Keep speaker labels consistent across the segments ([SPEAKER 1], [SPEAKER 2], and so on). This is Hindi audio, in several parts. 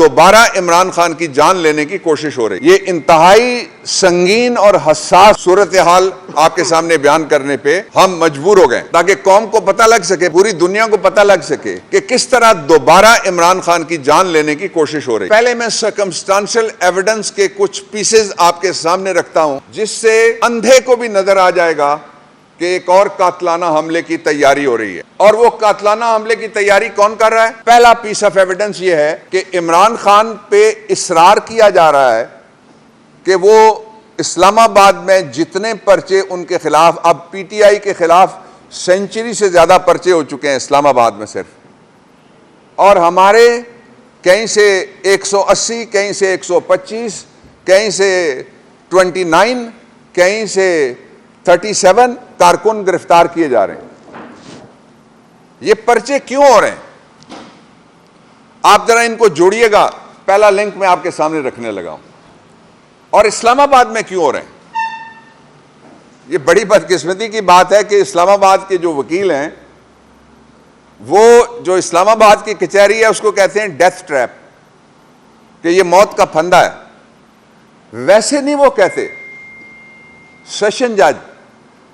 [SPEAKER 1] दोबारा इमरान खान की जान लेने की कोशिश हो रही है। ये इंतहाई संगीन और हसास सूरत हाल आपके सामने बयान करने पे हम मजबूर हो गए, ताकि कौम को पता लग सके, पूरी दुनिया को पता लग सके कि किस तरह दोबारा इमरान खान की जान लेने की कोशिश हो रही है। पहले मैं सर्कमस्टांशियल एविडेंस के कुछ पीसेस आपके सामने रखता हूं, जिससे अंधे को भी नजर आ जाएगा कि एक और कातलाना हमले की तैयारी हो रही है। और वो कातलाना हमले की तैयारी कौन कर रहा है? पहला पीस ऑफ एविडेंस ये है कि इमरान खान पे इसरार किया जा रहा है कि वो इस्लामाबाद में जितने पर्चे उनके खिलाफ, अब पीटीआई के खिलाफ सेंचुरी से ज्यादा पर्चे हो चुके हैं इस्लामाबाद में सिर्फ, और हमारे कहीं से 180, कहीं से 125, कहीं से 29, कहीं से 37 कारकुन गिरफ्तार किए जा रहे हैं। ये पर्चे क्यों हो रहे हैं? आप जरा इनको जोड़िएगा। पहला लिंक मैं आपके सामने रखने लगा हूं। और इस्लामाबाद में क्यों हो रहे हैं? ये बड़ी बदकिस्मती की बात है कि इस्लामाबाद के जो वकील हैं, वो जो इस्लामाबाद की कचहरी है उसको कहते हैं डेथ ट्रैप, कि ये मौत का फंदा है। वैसे नहीं वो कहते। सेशन जज,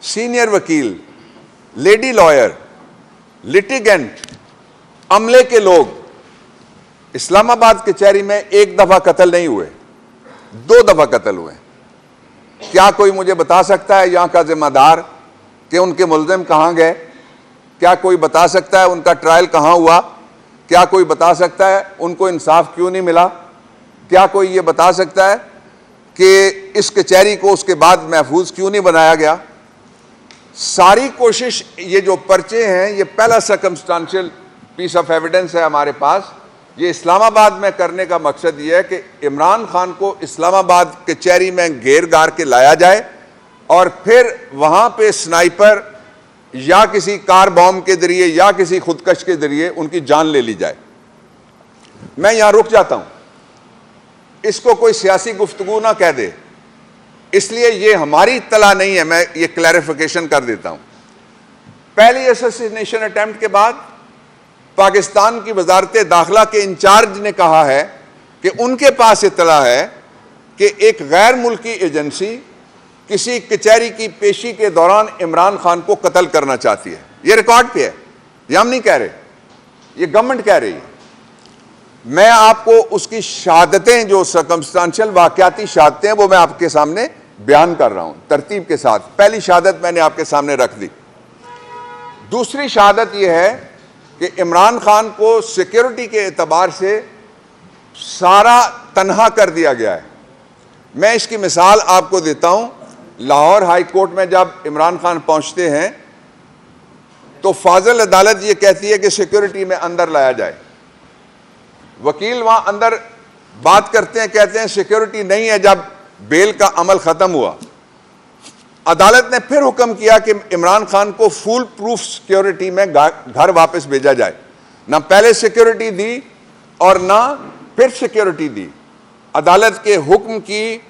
[SPEAKER 1] सीनियर वकील, लेडी लॉयर, लिटिगेंट, अमले के लोग इस्लामाबाद कचहरी में एक दफा कत्ल नहीं हुए, 2 दफा कत्ल हुए। क्या कोई मुझे बता सकता है यहां का जिम्मेदार कि उनके मुल्जिम कहां गए? क्या कोई बता सकता है उनका ट्रायल कहां हुआ? क्या कोई बता सकता है उनको इंसाफ क्यों नहीं मिला? क्या कोई ये बता सकता है कि इस कचहरी को उसके बाद महफूज क्यों नहीं बनाया गया? सारी कोशिश, ये जो पर्चे हैं, ये पहला सर्कमस्टांशियल पीस ऑफ एविडेंस है हमारे पास। ये इस्लामाबाद में करने का मकसद ये है कि इमरान खान को इस्लामाबाद कचहरी में घेर गार के लाया जाए और फिर वहां पे स्नाइपर या किसी कार बॉम्ब के जरिए या किसी खुदकश के जरिए उनकी जान ले ली जाए। मैं यहां रुक जाता हूं, इसको कोई सियासी गुफ्तगू ना कह दे, इसलिए ये हमारी इत्तला नहीं है। मैं ये क्लैरिफिकेशन कर देता हूं। पहली असैसिनेशन अटेम्प्ट के बाद पाकिस्तान की वजारत दाखिला के इंचार्ज ने कहा है कि उनके पास इत्तला है कि एक गैर मुल्की एजेंसी किसी कचहरी की पेशी के दौरान इमरान खान को कत्ल करना चाहती है। ये रिकॉर्ड पे है, ये हम नहीं कह रहे, ये गवर्नमेंट कह रही है। मैं आपको उसकी शहादतें, जो सर्कमस्टांशियल वाकयाती शहादतें हैं, वो मैं आपके सामने बयान कर रहा हूं तरतीब के साथ। पहली शहादत मैंने आपके सामने रख दी। दूसरी शहादत यह है कि इमरान खान को सिक्योरिटी के एतबार से सारा तनहा कर दिया गया है। मैं इसकी मिसाल आपको देता हूं। लाहौर हाई कोर्ट में जब इमरान खान पहुंचते हैं तो फाजिल अदालत ये कहती है कि सिक्योरिटी में अंदर लाया जाए। वकील वहां अंदर बात करते हैं, कहते हैं सिक्योरिटी नहीं है। जब बेल का अमल खत्म हुआ, अदालत ने फिर हुक्म किया कि इमरान खान को फुल प्रूफ सिक्योरिटी में घर वापस भेजा जाए। ना पहले सिक्योरिटी दी और ना फिर सिक्योरिटी दी। अदालत के हुक्म की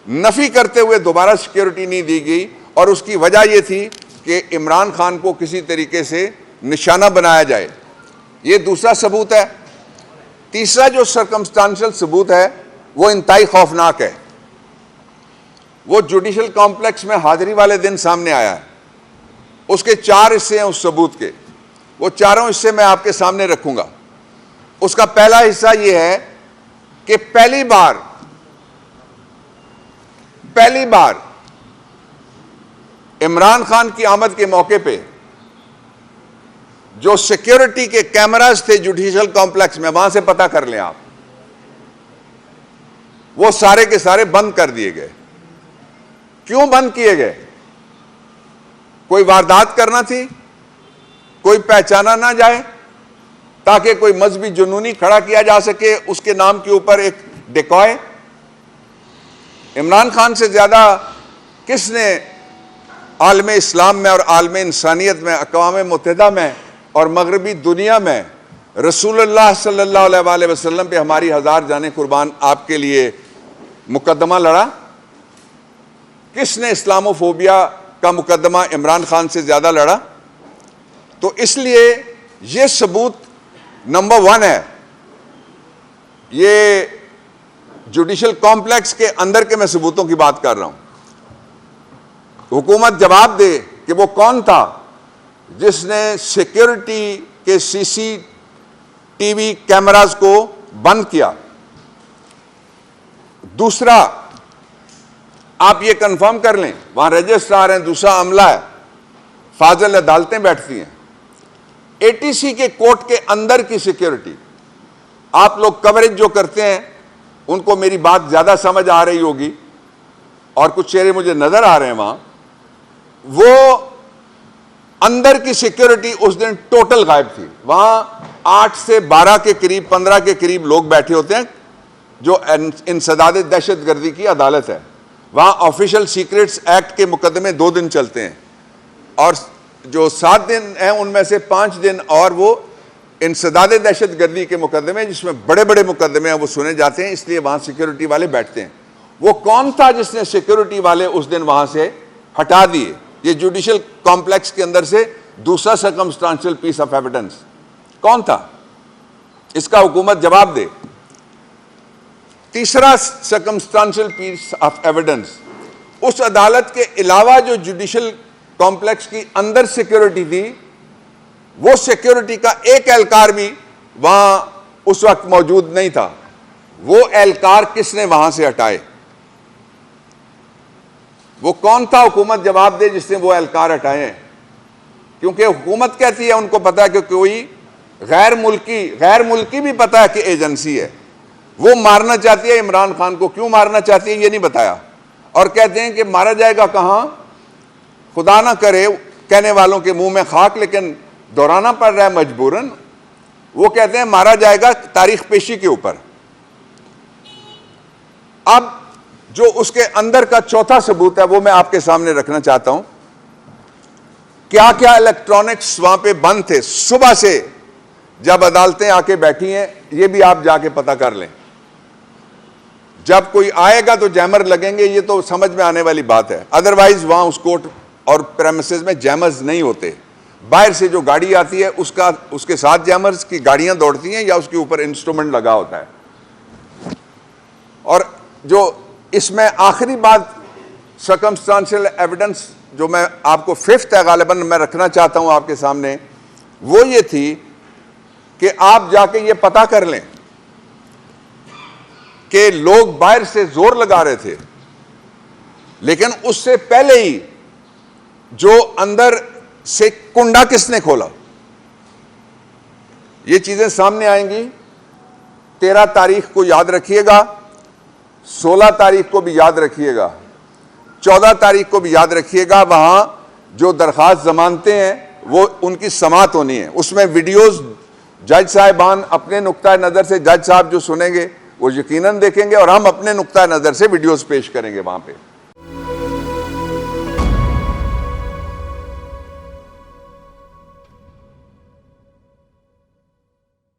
[SPEAKER 1] नफी करते हुए दोबारा सिक्योरिटी नहीं दी गई, और उसकी वजह यह थी कि इमरान खान को किसी तरीके से निशाना बनाया जाए। यह दूसरा सबूत है। तीसरा जो सर्कमस्टांशियल सबूत है वो इंतहाई खौफनाक है। वो जुडिशल कॉम्प्लेक्स में हाजिरी वाले दिन सामने आया है। उसके 4 हिस्से हैं उस सबूत के। वो चारों हिस्से मैं आपके सामने रखूंगा। उसका पहला हिस्सा यह है कि पहली बार इमरान खान की आमद के मौके पे जो सिक्योरिटी के कैमरास थे जुडिशल कॉम्प्लेक्स में, वहां से पता कर लें आप, वो सारे के सारे बंद कर दिए गए। क्यों बंद किए गए? कोई वारदात करना थी, कोई पहचाना ना जाए, ताकि कोई मजहबी जुनूनी खड़ा किया जा सके उसके नाम के ऊपर एक डिकॉय। इमरान खान से ज्यादा किसने आलम इस्लाम में और आलम इंसानियत में, अक़वाम मुत्तहिदा में और मगरबी दुनिया में रसूलुल्लाह सल्लल्लाहु अलैहि वसल्लम पे हमारी 1000 जाने कुर्बान आपके लिए मुकदमा लड़ा? किसने इस्लामोफोबिया का मुकदमा इमरान खान से ज्यादा लड़ा? तो इसलिए यह सबूत नंबर 1 है ये जुडिशल कॉम्प्लेक्स के अंदर के मैं सबूतों की बात कर रहा हूं। हुकूमत जवाब दे कि वो कौन था जिसने सिक्योरिटी के सीसीटीवी कैमरास को बंद किया। दूसरा, आप ये कंफर्म कर लें, वहां रजिस्ट्रार हैं, दूसरा अमला है, फाजिल अदालतें बैठती हैं। एटीसी के कोर्ट के अंदर की सिक्योरिटी, आप लोग कवरेज जो करते हैं उनको मेरी बात ज्यादा समझ आ रही होगी और कुछ चेहरे मुझे नजर आ रहे हैं वहां। वो अंदर की सिक्योरिटी उस दिन टोटल गायब थी। वहां 8 से 12 के करीब, 15 के करीब लोग बैठे होते हैं जो इंसदाद दहशतगर्दी की अदालत है। वहां ऑफिशियल सीक्रेट्स एक्ट के मुकदमे 2 दिन चलते हैं और जो 7 दिन हैं उनमें से 5 दिन और वो इंसदाद दहशतगर्दी के मुकदमे, जिसमें बड़े बड़े मुकदमे हैं, वो सुने जाते हैं, इसलिए वहां सिक्योरिटी वाले बैठते हैं। वो कौन था जिसने सिक्योरिटी वाले उस दिन वहां से हटा दिए? ये जुडिशियल कॉम्प्लेक्स के अंदर से दूसरा सर्कमस्टांशियल पीस ऑफ एविडेंस कौन था? इसका हुकूमत जवाब दे। तीसरा सर्कमस्टांशियल पीस ऑफ एविडेंस, उस अदालत के अलावा जो जुडिशियल कॉम्प्लेक्स की अंदर सिक्योरिटी थी, वो सिक्योरिटी का एक एहलकार भी वहां उस वक्त मौजूद नहीं था। वो एहलकार किसने वहां से हटाए? वो कौन था? हुकूमत जवाब दे जिसने वो एहलकार हटाए हैं। क्योंकि हुकूमत कहती है उनको पता है कि कोई गैर मुल्की भी पता है कि एजेंसी है, वो मारना चाहती है इमरान खान को। क्यों मारना चाहती है ये नहीं बताया, और कहते हैं कि मारा जाएगा कहां, खुदा ना करे कहने वालों के मुंह में खाक, लेकिन दोहराना पड़ रहा है मजबूरन। वो कहते हैं मारा जाएगा तारीख पेशी के ऊपर। अब जो उसके अंदर का चौथा सबूत है वो मैं आपके सामने रखना चाहता हूं। क्या क्या इलेक्ट्रॉनिक्स वहां पे बंद थे सुबह से जब अदालतें आके बैठी हैं, ये भी आप जाके पता कर लें। जब कोई आएगा तो जैमर लगेंगे, ये तो समझ में आने वाली बात है। अदरवाइज वहां उस कोर्ट और प्रेमिसेस में जैमर्स नहीं होते। बाहर से जो गाड़ी आती है उसके साथ जैमर्स की गाड़ियां दौड़ती हैं या उसके ऊपर इंस्ट्रूमेंट लगा होता है। और जो इसमें आखिरी बात सर्कमस्टांशियल एविडेंस जो मैं आपको फिफ्थ है गालिबन मैं रखना चाहता हूं आपके सामने, वो ये थी कि आप जाके ये पता कर लें कि लोग बाहर से जोर लगा रहे थे, लेकिन उससे पहले ही जो अंदर से कुंडा किसने खोला, ये चीजें सामने आएंगी। 13 तारीख को याद रखिएगा, 16 तारीख को भी याद रखिएगा, 14 तारीख को भी याद रखिएगा। वहां जो दरखास्त जमानते हैं वो उनकी समाअत होनी है। उसमें वीडियोस जज साहिबान अपने नुक्ता नजर से, जज साहब जो सुनेंगे वो यकीनन देखेंगे और हम अपने नुक्ता नजर से वीडियोस पेश करेंगे वहां पे।